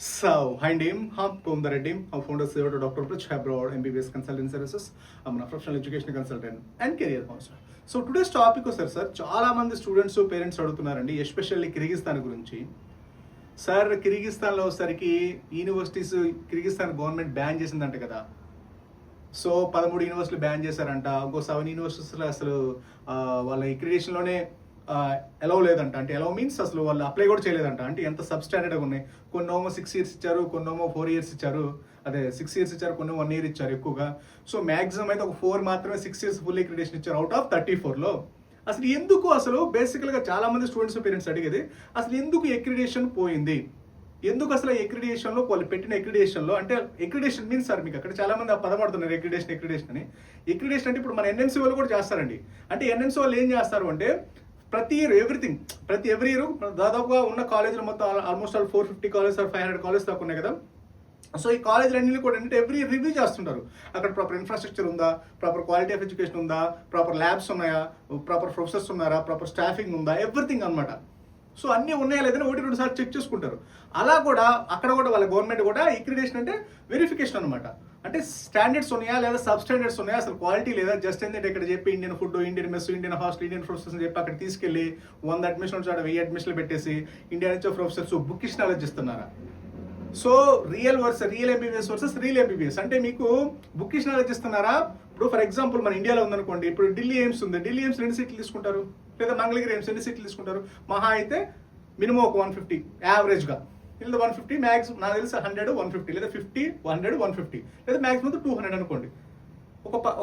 So, hi name, I'm Tom Redim, I'm founder CEO to Dr. Prich Abroad MBBS Consulting Services. I'm a professional education consultant and career counselor. So today's topic వస్తారు sir, చాలా మంది students parents అడుగుతున్నారండి, especially Kyrgyzstan గురించి. Sir, కిర్గిస్తాన్లో వచ్చేసరికి universities Kyrgyzstan government ban చేసిందంట కదా. So 13 యూనివర్సిటీలు ban చేశారంట. ఇంకో 7 యూనివర్సిటీస్లో అసలు వాళ్ళ అక్రిడిటేషన్లోనే ఎలవ్ లేదంట. అంటే ఎలవ్ మీన్స్ అసలు వాళ్ళు అప్లై కూడా చేయలేదంట. అంటే ఎంత సబ్స్టాండర్డ్గా ఉన్నాయి. కొన్నేమో 6 years ఇచ్చారు, కొన్నేమో 4 years ఇచ్చారు. అదే 6 years ఇచ్చారు, కొన్ని 1 year ఇచ్చారు ఎక్కువగా. సో మ్యాక్సిమం అయితే ఒక 4 మాత్రమే 6 years ఫుల్ అక్రిడిటేషన్ ఇచ్చారు అవుట్ ఆఫ్ 34లో. అసలు ఎందుకు, అసలు బేసికల్గా చాలా మంది స్టూడెంట్స్ పేరెంట్స్ అడిగేది, అసలు ఎందుకు అక్రిడిటేషన్ పోయింది, ఎందుకు అసలు అక్రిడిటేషన్లో వాళ్ళు పెట్టిన అక్రిడిటేషన్లో, అంటే అక్రిడిటేషన్ మీన్స్ సార్ మీకు అక్కడ చాలా మంది పదం పడుతున్నారు అక్రిడిటేషన్ అని. అక్రిడిటేషన్ అంటే ఇప్పుడు మన ఎన్ఎంసీ వాళ్ళు కూడా చేస్తారండి. అంటే ఎన్ఎంసీ వాళ్ళు ఏం చేస్తారు అంటే ప్రతి ఇయర్ ఎవ్రీ ఇయర్ దాదాపుగా ఉన్న కాలేజీలు మొత్తం ఆల్మోస్ట్ 450 కాలేజ్ ఆర్ 500 కాలేజ్ దాకా ఉన్నాయి కదా. సో ఈ కాలేజీలన్నీ కూడా ఏంటంటే ఎవ్రీ ఇయర్ రివ్యూ చేస్తుంటారు. అక్కడ ప్రాపర్ ఇన్ఫ్రాస్ట్రక్చర్ ఉందా, ప్రాపర్ క్వాలిటీ ఆఫ్ ఎడ్యుకేషన్ ఉందా, ప్రాపర్ ల్యాబ్స్ ఉన్నాయా, ప్రాపర్ ప్రొఫెసర్స్ ఉన్నారా, ప్రాపర్ స్టాఫింగ్ ఉందా, ఎవ్రీథింగ్ అనమాట. సో అన్నీ ఉన్నాయా లేదని 1-2 సార్లు చెక్ చేసుకుంటారు. అలా కూడా అక్కడ కూడా వాళ్ళ గవర్నమెంట్ కూడా అక్రిడిటేషన్ అంటే వెరిఫికేషన్ అనమాట. అంటే స్టాండర్డ్స్ ఉన్నాయా లేదా సబ్ స్టాండర్డ్స్ ఉన్నాయా, అసలు క్వాలిటీ లేదా, జస్ట్ ఏంటంటే ఇక్కడ చెప్పి Indian food, Indian mess, Indian hostel, Indian professors అని చెప్పి అక్కడ తీసుకెళ్ళి 100 అడ్మిషన్స్ 1000 అడ్మిషన్లు పెట్టేసి ఇండియా నుంచి ప్రొఫెసర్స్ బుకిష్ నాలెడ్జ్ ఇస్తున్నారా. So real MBBS versus real MBBS అంటే మీకు బుకిష్ నాలెడ్జ్ ఇస్తున్నారా. ఇప్పుడు ఫర్ ఎగ్జాంపుల్ మన ఇండియాలో ఉందనుకోండి, ఇప్పుడు ఢిల్లీ ఎయిమ్స్ ఉంది, ఢిల్లీ ఎయిమ్స్ 2 సీట్లు తీసుకుంటారు, లేదా మంగళగిరి ఎయిమ్స్ 2 సీట్లు తీసుకుంటారు. మహా అయితే మినిమం ఒక 150 యావరేజ్గా, లేదా 150 మ్యాక్సిమం నాకు తెలిసి 100 150, లేదా 50 100 150, లేదా మ్యాక్సిమం 200 అనుకోండి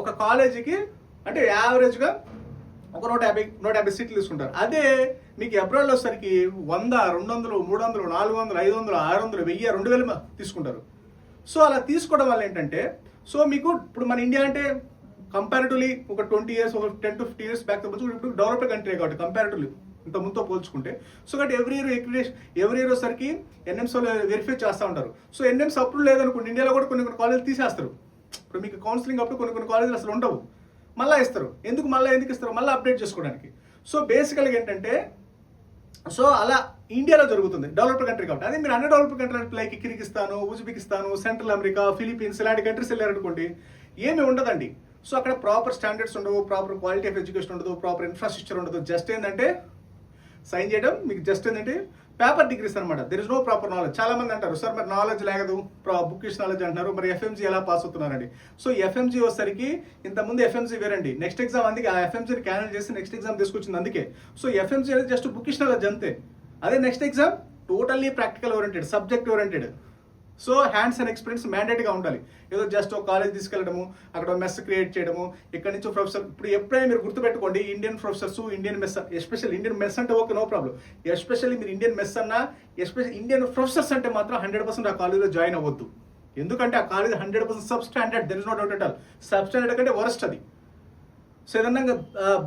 ఒక కాలేజీకి. అంటే యావరేజ్గా ఒక 150 సీట్లు తీసుకుంటారు. అదే మీకు అబ్రాడ్లో వచ్చేసరికి 100 200 300 400 500 600 1000 2000 తీసుకుంటారు. సో అలా తీసుకోవడం వల్ల ఏంటంటే, సో మీకు ఇప్పుడు మన ఇండియా అంటే కంపారిటివ్లీ ఒక 20 years ఒక 10 to 15 years బ్యాక్ ఇప్పుడు డెవలప్డ్ కంట్రీ కాబట్టి కంపారిటివ్లీ ఇంత ముందుతో పోల్చుకుంటే. సో కాబట్టి ఎవ్రీ ఇయర్ వచ్చేసరికి ఎన్ఎంసీలో వెరిఫై చేస్తూ ఉంటారు. సో ఎన్ఎంసీ అప్పుడు లేదనుకోండి, ఇండియాలో కూడా కొన్ని కాలేజీలు తీసేస్తారు. ఇప్పుడు మీకు కౌన్సిలింగ్ అప్పుడు కొన్ని కాలేజీలు అసలు ఉండవు, మళ్ళీ ఇస్తారు. ఎందుకు ఇస్తారు, మళ్ళీ అప్డేట్ చేసుకోవడానికి. సో బేసికల్గా ఏంటంటే, సో అలా ఇండియాలో జరుగుతుంది డెవలప్డ్ కంట్రీ కాబట్టి. అదే మీరు అన్ని developed country like Kyrgyzstan, Uzbekistan, central America, Philippines ఇలాంటి కంట్రీస్ వెళ్ళారనుకోండి, ఏమీ ఉండదండి. సో అక్కడ ప్రాపర్ స్టాండర్డ్స్ ఉండవు, ప్రాపర్ క్వాలిటీ ఆఫ్ ఎడ్యుకేషన్ ఉండదు, ప్రాపర్ ఇన్ఫ్రాస్ట్రక్చర్ ఉండదు. జస్ట్ ఏంటంటే సైన్ చేయడం, మీకు జస్ట్ ఏంటంటే పేపర్ డిగ్రీస్ అనమాట. There is no proper knowledge. చాలా మంది అంటారు, సార్ మరి నాలెడ్జ్ లేదు, బుకిష్ నాలెడ్జ్ అంటున్నారు, మరి ఎఫ్ఎంజీ ఎలా పాస్ అవుతున్నారండి. సో ఎఫ్ఎంజీ వచ్చేసరికి ఇంతకుముందు ఎఫ్ఎంజీ వేరండి, నెక్స్ట్ ఎగ్జామ్ అందుకే ఆ ఎఫ్ఎంజీని క్యాన్సిల్ చేసి నెక్స్ట్ ఎగ్జామ్ తీసుకొచ్చింది అందుకే. సో ఎఫ్ఎంజీ అనేది జస్ట్ బుకిష్ నాలెడ్జ్ అంతే. అదే next exam totally practical oriented, subject oriented. So hands and experience మ్యాండేట్గా ఉండాలి. ఏదో జస్ట్ ఒక కాలేజ్ తీసుకెళ్ళడము, అక్కడ మెస్ క్రియేట్ చేయడము, ఇక్కడ నుంచి ప్రొఫెసర్. ఇప్పుడు ఎప్పుడైనా మీరు గుర్తుపెట్టుకోండి, Indian professors, Indian mess, especial Indian mess అంటే ఓకే నో ప్రాబ్లం. ఎస్పెషల్లీ మీరు ఇండియన్ మెస్ అన్నా, ఎస్పెషల్ ఇండియన్ ప్రొఫెసర్స్ అంటే మాత్రం 100% ఆ కాలేజ్లో జాయిన్ అవ్వద్దు. ఎందుకంటే ఆ college 100% substandard, there is no doubt at all. Substandard కంటే వరస్ట్ అది. సో ఏదన్నా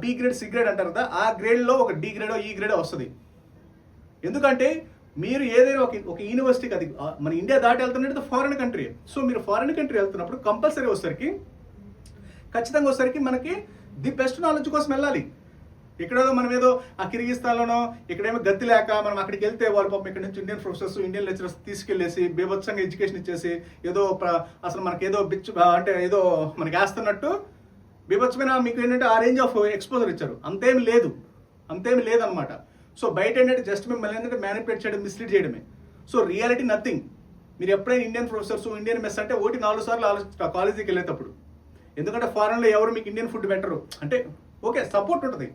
బి గ్రేడ్, సి గ్రేడ్ అంటారు కదా, ఆ గ్రేడ్లో ఒక డి గ్రేడో ఈ గ్రేడో వస్తుంది. ఎందుకంటే మీరు ఏదైనా ఒక యూనివర్సిటీకి, అది మన ఇండియా దాటి వెళ్తున్నట్టు ఫారిన్ కంట్రీ. సో మీరు ఫారిన్ కంట్రీ వెళ్తున్నప్పుడు కంపల్సరీ ఖచ్చితంగా వచ్చేసరికి మనకి ది బెస్ట్ నాలెడ్జ్ కోసం వెళ్ళాలి. ఇక్కడేదో మనం ఏదో ఆ కిర్గిస్తాన్లోనో ఇక్కడేమో గతి లేక మనం అక్కడికి వెళ్తే వాళ్ళు పాపం ఇక్కడ నుంచి ఇండియన్ ప్రొఫెసర్స్, ఇండియన్ లెక్చరర్స్ తీసుకెళ్లేసి బీభత్సంగా ఎడ్యుకేషన్ ఇచ్చేసి ఏదో అసలు మనకి ఏదో అంటే ఏదో మనకి వేస్తున్నట్టు బీభత్సమైన మీకు ఏంటంటే ఆ రేంజ్ ఆఫ్ ఎక్స్పోజర్ ఇచ్చారు. అంతేమి లేదనమాట. సో బయట ఏంటంటే జస్ట్ మిమ్మల్ని ఏంటంటే మ్యానిపులేట్ చేయడం, మిస్లీడ్ చేయడమే. So reality nothing. మీరు ఎప్పుడైనా ఇండియన్ ప్రొఫెసర్స్, ఇండియన్ మెస్ అంటే 4 సార్లు ఆలోచిస్తారు కాలేజీకి వెళ్ళేటప్పుడు. ఎందుకంటే ఫారెన్లో ఎవరు మీకు ఇండియన్ ఫుడ్ పెట్టరు. అంటే ఓకే సపోర్ట్ ఉంటుంది,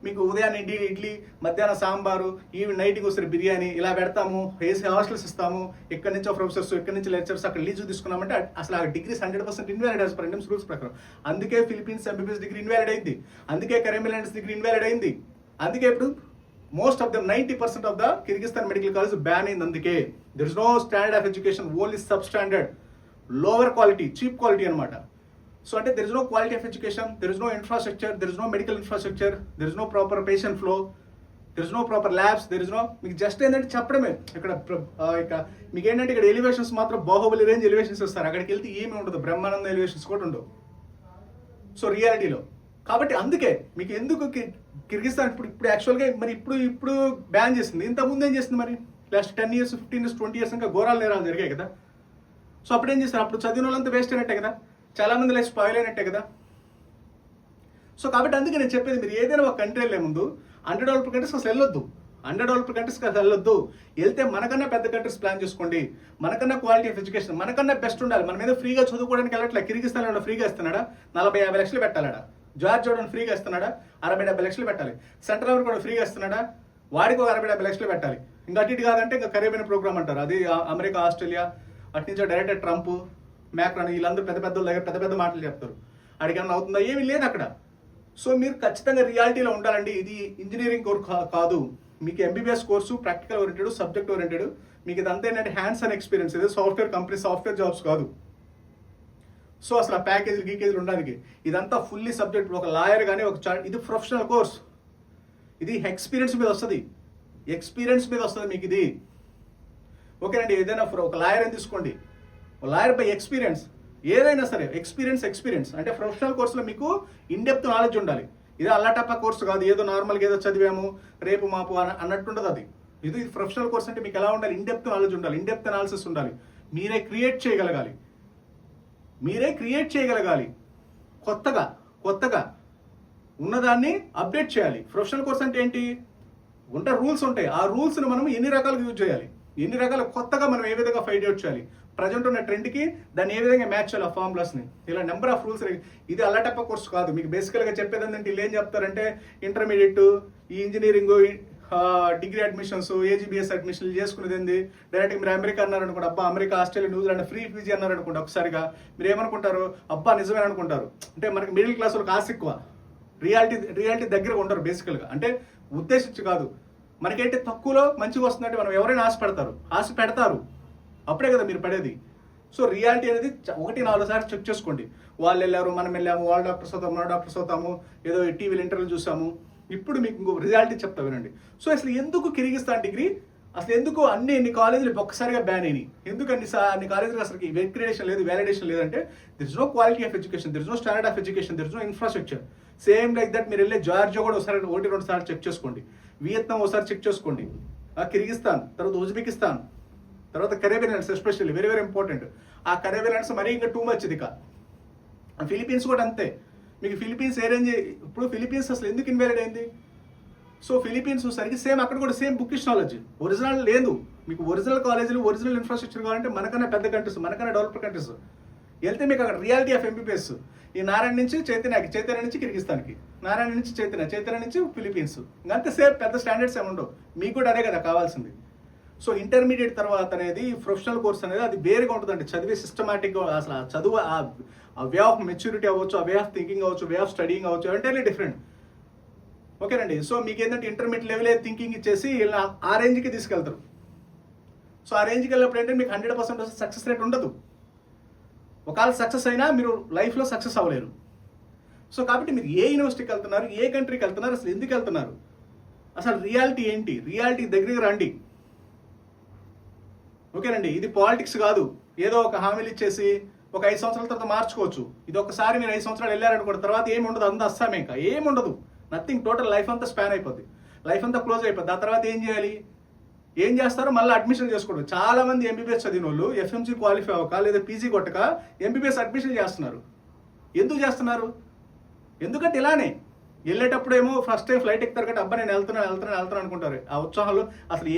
మీకు ఉదయాన్నే ఇడ్లీ, మధ్యాహ్నం సాంబారు, ఈవినింగ్ నైట్కి వస్తారు బిర్యానీ, ఇలా పెడతాము, ఏసీ హాస్టల్స్ ఇస్తాము, ఇక్కడ నుంచి ప్రొఫెసర్స్, ఇక్కడ నుంచి లెక్చర్స్, అక్కడ లీజు తీసుకున్నామంటే అసలు ఆ degrees 100% invalid as per Indians rules ప్రకారం. అందుకే ఫిలిపీన్స్ ఎంబీబీఎస్ డిగ్రీ ఇన్వాలిడ్ అయింది, అందుకే కరెమిలాండ్స్ డిగ్రీ ఇన్వాలిడ్ అయింది, అందుకే ఇప్పుడు most of the 90% of the Kyrgyzstan medical college ban అయింది. అందుకే there is no standard of education, only sub standard, lower quality, cheap quality అనమాట. సో అంటే there is no quality of education, there is no infrastructure, there is no medical infrastructure, there is no proper patient flow, there is no proper labs, there is no, మీకు just ఏంటంటే చెప్పడమే. ఇక్కడ మీకు ఏంటంటే ఇక్కడ elevations మాత్రం Baahubali range elevations వస్తారు, అక్కడికి వెళ్తే ఏమి ఉండదు, బ్రహ్మానంద ఎలివేషన్స్ కూడా ఉండవు. సో రియాలిటీలో కాబట్టి అందుకే మీకు ఎందుకు కిర్గిస్తాన్ ఇప్పుడు యాక్చువల్గా మరి ఇప్పుడు బ్యాన్ చేసింది. ఇంతకుముందు ఏం చేసింది మరి, లాస్ట్ 10 years 15 years 20 years ఇంకా ఘోరాలు నేరాలు జరిగాయి కదా. సో అప్పుడు ఏం చేస్తారు, అప్పుడు చదివిన వాళ్ళంతా వేస్ట్ అయినట్టే కదా, చాలామంది లైఫ్ స్పాయిల్ అయినట్టే కదా. సో కాబట్టి అందుకే నేను చెప్పేది, మీరు ఏదైనా ఒక కంట్రీ వెళ్ళే ముందు అండర్ డెవలప్డ్ కంట్రీస్ అసలు వెళ్ళొద్దు, అండర్ డెవలప్డ్ కంట్రీస్కి అసలు వెళ్ళొద్దు. వెళ్తే మనకన్నా పెద్ద కంట్రీస్ ప్లాన్ చేసుకోండి, మనకన్నా క్వాలిటీ ఆఫ్ ఎడ్యుకేషన్ మనకన్నా బెస్ట్ ఉండాలి. మన మీద ఫ్రీగా చదువుకోవడానికి వెళ్ళట్లే. కిర్గిస్తాన్ ఫ్రీగా ఇస్తున్నాడా, 40-50 లక్షలు పెట్టాలడా. జార్జ్ జోర్డన్ ఫ్రీగా ఇస్తున్నాడా, 60-70 లక్షలు పెట్టాలి. సెంట్రల్ అమెరికా కూడా ఫ్రీగా ఇస్తున్నాడా, వాడికి ఒక 60-70 లక్షలు పెట్టాలి. ఇంకా అటు ఇటు కాదంటే ఇంకా కరీబియన్ ప్రోగ్రామ్ అంటారు, అది అమెరికా ఆస్ట్రేలియా అటు నుంచి డైరెక్టర్ ట్రంప్ మ్యాక్రాన్ వీళ్ళందరూ పెద్ద పెద్ద దగ్గర పెద్ద పెద్ద మాటలు చెప్తారు. అడిగి ఏమన్నా అవుతుందా, ఏమీ లేదు అక్కడ. సో మీరు ఖచ్చితంగా రియాలిటీలో ఉండాలండి. ఇది ఇంజనీరింగ్ కోర్స్ కాదు, మీకు MBBS course practical oriented, subject oriented. మీకు ఇదంతా ఏంటంటే హ్యాండ్స్ అండ్ ఎక్స్పీరియన్స్. ఇది సాఫ్ట్వేర్ కంపెనీ, సాఫ్ట్వేర్ జాబ్స్ కాదు. సో అసలు ఆ ప్యాకేజీలు గీకేజీలు ఉండడానికి ఇదంతా ఫుల్లీ సబ్జెక్ట్. ఒక లాయర్ కానీ ఇది ప్రొఫెషనల్ కోర్స్, ఇది ఎక్స్పీరియన్స్ మీద వస్తుంది, ఎక్స్పీరియన్స్ మీద వస్తుంది మీకు ఇది. ఓకేనండి. ఏదైనా ఒక లాయర్ అని తీసుకోండి, లాయర్ బై ఎక్స్పీరియన్స్. ఏదైనా సరే ఎక్స్పీరియన్స్ అంటే ప్రొఫెషనల్ కోర్సులో మీకు ఇన్డెప్త్ నాలెడ్జ్ ఉండాలి. ఇది అల్లాటప్ప కోర్సు కాదు, ఏదో నార్మల్గా ఏదో చదివాము రేపు మాపు అన్నట్టుండదు అది. ఇది ప్రొఫెషనల్ కోర్స్ అంటే మీకు ఎలా ఉండాలి, ఇన్డెప్త్ నాలెడ్జ్ ఉండాలి, ఇన్డెప్త్ అనాలిసిస్ ఉండాలి. మీరే క్రియేట్ చేయగలగాలి, కొత్తగా ఉన్నదాన్ని అప్డేట్ చేయాలి. ప్రొఫెషనల్ కోర్స్ అంటే ఏంటి, రూల్స్ ఉంటాయి. ఆ రూల్స్ని మనం ఎన్ని రకాలుగా యూజ్ చేయాలి, ఎన్ని రకాల కొత్తగా మనం ఏ విధంగా ఫైండ్ అవుట్ చేయాలి, ప్రజెంట్ ఉన్న ట్రెండ్కి దాన్ని ఏ విధంగా మ్యాచ్ చేయాలి, ఆ ఫార్ములాస్ని, ఇలా నెంబర్ ఆఫ్ రూల్స్. ఇది అల్లటప్ప కోర్స్ కాదు. మీకు బేసికల్గా చెప్పేది ఏంటంటే వీళ్ళు ఏం చెప్తారంటే ఇంటర్మీడియట్, ఈ ఇంజనీరింగ్, డిగ్రీ అడ్మిషన్స్, ఏజీబీఎస్ అడ్మిషన్లు చేసుకునేది ఏంది, డైరెక్ట్గా మీరు అమెరికా అన్నారనుకోండి, అబ్బా America, Australia, New Zealand free PG అన్నారనుకోండి, ఒకసారిగా మీరు ఏమనుకుంటారు, అబ్బా నిజమే అనుకుంటారు. అంటే మనకి మిడిల్ క్లాస్ వాళ్ళకి ఆశ ఎక్కువ, రియాలిటీ దగ్గర ఉండరు బేసికల్గా. అంటే ఉద్దేశించి కాదు, మనకేంటి తక్కువలో మంచిగా వస్తుందంటే మనం ఎవరైనా ఆశ పెడతారు, అప్పుడే కదా మీరు పడేది. సో రియాలిటీ అనేది 1-4 సార్లు చెక్ చేసుకోండి. వాళ్ళు వెళ్ళారు, మనం వెళ్ళాము, వాళ్ళ డాక్టర్స్ అవుతాము, మన డాక్టర్స్ అవుతాము, ఏదో టీవీలో ఇంటర్వ్యూ చూసాము. ఇప్పుడు మీకు ఇంకో రియాలిటీ చెప్తా వినండి. సో అసలు ఎందుకు కిర్గిస్తాన్ డిగ్రీ, అసలు ఎందుకు ఎన్ని కాలేజీలు ఒక్కసారిగా బ్యాన్ అయినాయి, ఎందుకు అన్ని కాలేజీలు అసలు వెరిఫికేషన్ లేదు, వ్యాలిడేషన్ లేదంటే there is no quality of education, there is no standard of education, there is no infrastructure. Same like that మీరు వెళ్ళే జార్జియా కూడా ఒకసారి 1-2 సార్లు చెక్ చేసుకోండి, వియత్నాం ఒకసారి చెక్ చేసుకోండి, కిర్గిస్తాన్, తర్వాత ఉజ్బెకిస్తాన్, తర్వాత Caribbean islands especially very very important. ఆ కరేబియన్ ఐలాండ్స్ మరీ ఇంకా టూ మచ్. ఇది ఫిలిపీన్స్ కూడా అంతే. మీకు ఫిలిపీన్స్ ఏ రేంజ్, ఇప్పుడు ఫిలిపీన్స్ అసలు ఎందుకు ఇన్వాలిడ్ అయింది? సో ఫిలిపీన్స్ సరికి సేమ్ అక్కడ కూడా సేమ్ బుకిష్ నాలెడ్జ్, ఒరిజినల్ లేదు. మీకు ఒరిజినల్ కాలేజీలు, ఒరిజినల్ ఇన్ఫ్రాస్ట్రక్చర్ కావాలంటే మనకన్నా పెద్ద కంట్రీస్, మనకన్నా డెవలప్డ్ కంట్రీస్ వెళ్తే మీకు అక్కడ రియాలిటీ ఆఫ్ ఎంబీబీఎస్. ఈ నారాయణ నుంచి చైతన్య నుంచి కిర్గిస్తాన్కి, నారాయణ నుంచి చైతన్య నుంచి ఫిలిపీన్స్, ఇంకంతే సేమ్ పెద్ద స్టాండర్డ్స్ ఏమి ఉండవు. మీకు కూడా అదే కదా కావాల్సింది. సో ఇంటర్మీడియట్ తర్వాత అనేది ప్రొఫెషనల్ కోర్స్ అనేది అది వేరుగా ఉంటుందండి. చదివే సిస్టమాటిక్గా అసలు చదువు ఆ వే ఆఫ్ మెచ్యూరిటీ అవ్వచ్చు, ఆ వే ఆఫ్ థింకింగ్ అవ్వచ్చు, వే ఆఫ్ స్టడీయింగ్ అవ్వచ్చు, ఎంటైర్లీ డిఫరెంట్. ఓకేనండి. సో మీకు ఏంటంటే ఇంటర్మీడియట్ లెవెల్ థింకింగ్ ఇచ్చేసి ఇలా ఆ రేంజ్కి తీసుకెళ్తారు. సో ఆ రేంజ్కి వెళ్ళినప్పుడు ఏంటంటే మీకు 100% సక్సెస్ రేట్ ఉండదు. ఒకవేళ సక్సెస్ అయినా మీరు లైఫ్లో సక్సెస్ అవ్వలేరు. సో కాబట్టి మీరు ఏ యూనివర్సిటీకి వెళ్తున్నారు, ఏ కంట్రీకి వెళ్తున్నారు, అసలు ఎందుకు వెళ్తున్నారు, అసలు రియాలిటీ ఏంటి, రియాలిటీ దగ్గరికి రండి. ఓకేనండి. ఇది పాలిటిక్స్ కాదు, ఏదో ఒక హామీలు ఇచ్చేసి ఒక 5 సంవత్సరాల తర్వాత మార్చుకోవచ్చు. ఇది ఒకసారి మీరు 5 సంవత్సరాలు వెళ్ళారనుకోండి, తర్వాత ఏమి ఉండదు, అంత అస్సామే, ఇంకా ఏమి ఉండదు, నథింగ్. టోటల్ లైఫ్ అంతా స్పాన్ అయిపోద్ది, లైఫ్ అంతా క్లోజ్ అయిపోద్ది. ఆ తర్వాత ఏం చేయాలి, ఏం చేస్తారో మళ్ళీ అడ్మిషన్ చేసుకోవడం. చాలా మంది ఎంబీబీఎస్ చదివిన వాళ్ళు ఎఫ్ఎంసీ క్వాలిఫై అవ్వక లేదా పీజీ కొట్టక ఎంబీబీఎస్ అడ్మిషన్ చేస్తున్నారు. ఎందుకు చేస్తున్నారు? ఎందుకంటే ఇలానే వెళ్ళేటప్పుడేమో ఫస్ట్ టైం ఫ్లైట్ ఎక్కుతారు కాబట్టి అబ్బా నేను వెళ్తున్నాను అనుకుంటారు. ఆ ఉత్సాహంలో అసలు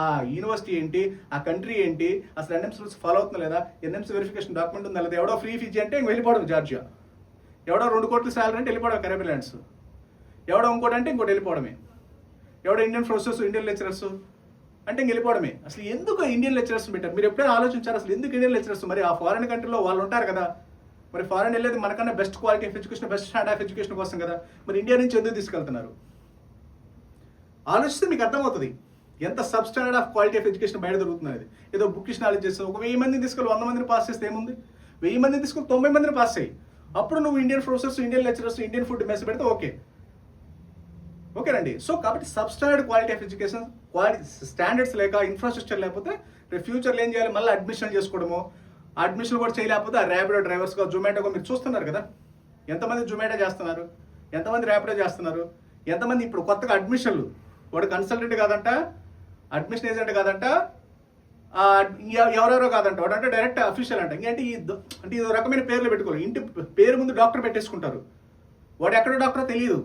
ఆ యూనివర్సిటీ ఏంటి, ఆ కంట్రీ ఏంటి, అసలు ఎన్ఎంసీ రూల్స్ ఫాలో అవుతుందా లేదా, ఎన్ఎంసీ వెరిఫికేషన్ డాక్యుమెంట్ ఉందా లేదా, ఎవడో ఫ్రీ ఫీజీ అంటే ఇంక వెళ్ళిపోవడం జార్జియా, ఎవడో 2 కోట్ల శాలరీ అంటే వెళ్ళిపోవడం కరేబియన్ ఐలాండ్స్, ఎవడో ఇంకోటి అంటే ఇంకోటి వెళ్ళిపోవడమే, ఎవడో ఇండియన్ ప్రొఫెసర్స్, ఇండియన్ లెక్చరర్స్ అంటే ఇంక వెళ్ళిపోవడమే. అసలు ఎందుకు ఇండియన్ లెక్చరర్స్ పెట్టారు? మీరు ఎప్పుడైనా ఆలోచించారు అసలు ఎందుకు ఇండియన్ లెక్చరర్స్? మరి ఆ ఫారెన్ కంట్రీలో వాళ్ళు ఉంటారు కదా, మరి ఫారెన్ వెళ్ళేది మనకన్నా best quality of education, best standard of education కోసం కదా, మరి ఇండియా నుంచి ఎందుకు తీసుకెళ్తున్నారు? ఆలోచిస్తే మీకు అర్థమవుతుంది ఎంత sub standard of quality of education బయట దొరుకుతున్నది. ఏదో బుకిష్ నాలెడ్జ్ చేస్తే ఒక 1000 మందిని తీసుకెళ్ళి 100 మందిని పాస్ చేస్తే ఏముంది, 1000 మందిని తీసుకొని 90 మందిని పాస్ చేయి. అప్పుడు నువ్వు Indian professors, Indian lecturers, Indian food mess పెడితే ఓకేనండి. సో కాబట్టి sub standard quality of education, quality standards లేక ఇన్ఫ్రాస్ట్రక్చర్ లేకపోతే రేపు ఫ్యూచర్లో ఏం చేయాలి, మళ్ళీ అడ్మిషన్ చేసుకోవడము, అడ్మిషన్ కూడా చేయలేకపోతే ఆ ర్యాపిడో డ్రైవర్స్గా, జొమాటోగా మీరు చూస్తున్నారు కదా, ఎంతమంది జొమాటో చేస్తున్నారు, ఎంతమంది ర్యాపిడో చేస్తున్నారు, ఎంతమంది ఇప్పుడు కొత్తగా అడ్మిషన్లు, వాడు కన్సల్టెంట్ కాదంట, అడ్మిషన్ ఏజెంట్ కాదంట, ఎవరెవరో కాదంట, వాడంటే డైరెక్ట్ అఫీషియల్ అంట. ఇంకేంటి అంటే ఇది రకమైన పేర్లు పెట్టుకోవాలి. ఇంటి పేరు ముందు డాక్టర్ పెట్టేసుకుంటారు. వాడు ఎక్కడ డాక్టరో తెలియదు.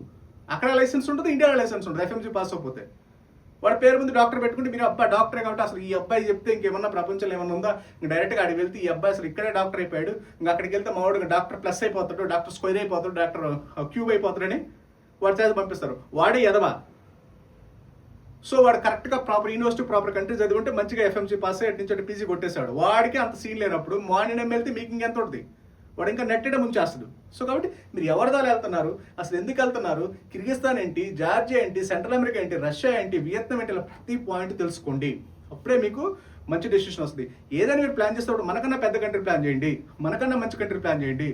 అక్కడ లైసెన్స్ ఉంటుంది, ఇండియాలో లైసెన్స్ ఉంటుంది, FMG పాస్ అయిపోతే. వాడి పేరు ముందు డాక్టర్ పెట్టుకుంటే మీరు అబ్బా డాక్టరే కాబట్టి అసలు ఈ అబ్బాయి చెప్తే ఇంకేమన్నా ప్రపంచంలో ఏమన్నా ఉందా, ఇంకా డైరెక్ట్గా అడిగి వెళ్తే ఈ అబ్బాయి అసలు ఇక్కడే డాక్టర్ అయిపోయాడు, ఇంకా అక్కడికి వెళ్తే మా వాడు డాక్టర్ ప్లస్ అయిపోతాడు, డాక్టర్ స్క్వేర్ అయిపోతాడు, డాక్టర్ క్యూబ్ అయిపోతాడని వాడు చేసి పంపిస్తారు. వాడే ఎదవా. సో వాడు కరెక్ట్గా ప్రాపర్ యూనివర్సిటీ ప్రాపర్ కంట్రీ చదివింటే మంచిగా FMG పాస్ అయ్యి నుంచి అటు PG కొట్టేశాడు. వాడికి అంత సీన్ లేనప్పుడు మార్నింగ్ వెళ్తే మీకు ఇంకెంత ఉంటుంది, వాడు ఇంకా నెట్టడం ముంచేస్తాడు. సో కాబట్టి మీరు ఎవరిదాలు వెళ్తున్నారు, అసలు ఎందుకు వెళ్తున్నారు, కిర్గిస్తాన్ ఏంటి, జార్జియా ఏంటి, సెంట్రల్ అమెరికా ఏంటి, రష్యా ఏంటి, వియత్నాం ఏంటి, ఇలా ప్రతి పాయింట్ తెలుసుకోండి. అప్పుడే మీకు మంచి డెసిషన్ వస్తుంది. ఏదైనా మీరు ప్లాన్ చేసేటప్పుడు మనకన్నా పెద్ద కంట్రీ ప్లాన్ చేయండి, మనకన్నా మంచి కంట్రీ ప్లాన్ చేయండి.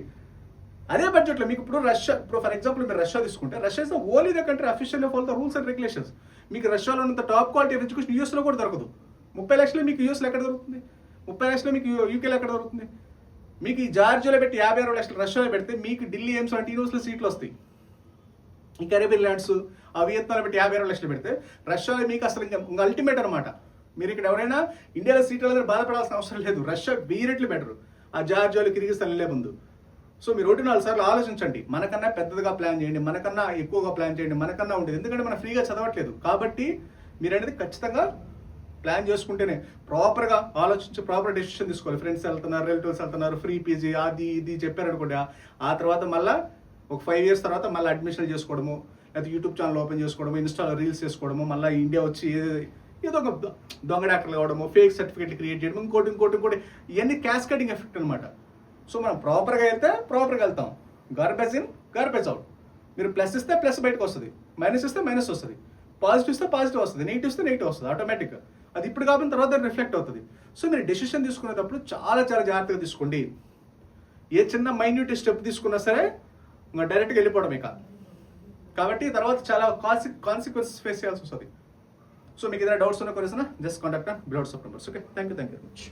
అదే బడ్జెట్లో మీకు ఇప్పుడు రష్యా, ఇప్పుడు ఫర్ ఎగ్జాంపుల్ మీరు రష్యా తీసుకుంటే, Russia is only the country official follow the rules and regulations. మీకు రష్యాలో ఉన్నంత టాప్ క్వాలిటీ ఆఫ్ ఎడ్యుకేషన్ యూఎస్లో కూడా దొరకదు. 30 లక్షలు మీకు యూఎస్లో ఎక్కడ దొరుకుతుంది, 30 లక్షలు మీకు యూకేలో ఎక్కడ దొరుకుతుంది. మీకు ఈ జార్జియాలో పెట్టి 56 లక్షలు రష్యాలో పెడితే మీకు ఢిల్లీ ఎయిమ్స్ లాంటి యూనివర్సిటీలో సీట్లు వస్తాయి. ఈ కరేబియన్ ల్యాండ్స్ ఆ వియత్నాంలో పెట్టి 56 లక్షలు పెడితే రష్యాలో మీకు అసలు ఇంకా అల్టిమేట్ అనమాట. మీరు ఇక్కడ ఎవరైనా ఇండియాలో సీట్ల దగ్గర బాధపడాల్సిన అవసరం లేదు. రష్యా 1000 రెట్లు బెటర్ ఆ జార్జియాలో కిర్గిస్తాన్ వెళ్ళే ముందు. సో మీరు 1-4 సార్లు ఆలోచించండి. మనకన్నా పెద్దగా ప్లాన్ చేయండి, మనకన్నా ఎక్కువగా ప్లాన్ చేయండి, మనకన్నా ఉండేది. ఎందుకంటే మనం ఫ్రీగా చదవట్లేదు కాబట్టి మీరు అనేది ఖచ్చితంగా ప్లాన్ చేసుకుంటేనే ప్రాపర్గా ఆలోచించి ప్రాపర్ డెసిషన్ తీసుకోవాలి. ఫ్రెండ్స్ వెళ్తున్నారు, రిలేటివ్స్ వెళ్తున్నారు, ఫ్రీ PG అది ఇది చెప్పారనుకోండి, ఆ తర్వాత మళ్ళీ ఒక 5 years తర్వాత మళ్ళీ అడ్మిషన్ చేసుకోవడము, లేకపోతే యూట్యూబ్ ఛానల్ ఓపెన్ చేసుకోవడము, ఇన్స్టాలో రీల్స్ చేసుకోవడము, మళ్ళీ ఇండియా వచ్చి ఏదో ఒక దొంగ డాక్టర్లు కావడము, ఫేక్ సర్టిఫికేట్లు క్రియేట్ చేయడం, ఇంకోటి ఇవన్నీ క్యాస్కేడింగ్ ఎఫెక్ట్ అనమాట. సో మనం ప్రాపర్గా వెళ్తే ప్రాపర్గా వెళ్తాం. Garbage in garbage out. మీరు ప్లస్ ఇస్తే ప్లస్ బయటకు వస్తుంది, మైనస్ ఇస్తే మైనస్ వస్తుంది, పాజిటివ్ ఇస్తే పాజిటివ్ వస్తుంది, నెగిటివ్ ఇస్తే నెగిటివ్ వస్తుంది ఆటోమేటిక్గా. అది ఇప్పుడు కాకుండా తర్వాత రిఫ్లెక్ట్ అవుతుంది. సో మీరు డెసిషన్ తీసుకునేటప్పుడు చాలా చాలా జాగ్రత్తగా తీసుకోండి. ఏ చిన్న మైన్యూట్ స్టెప్ తీసుకున్నా సరే ఇంకా డైరెక్ట్గా వెళ్ళిపోవడమే కాదు. కాబట్టి తర్వాత చాలా కాన్సిక్వెన్సెస్ ఫేస్ చేయాల్సి వస్తుంది. సో మీకు ఏదైనా డౌట్స్ ఉన్న కొరేసిన just contact below WhatsApp numbers. Okay, thank you very much.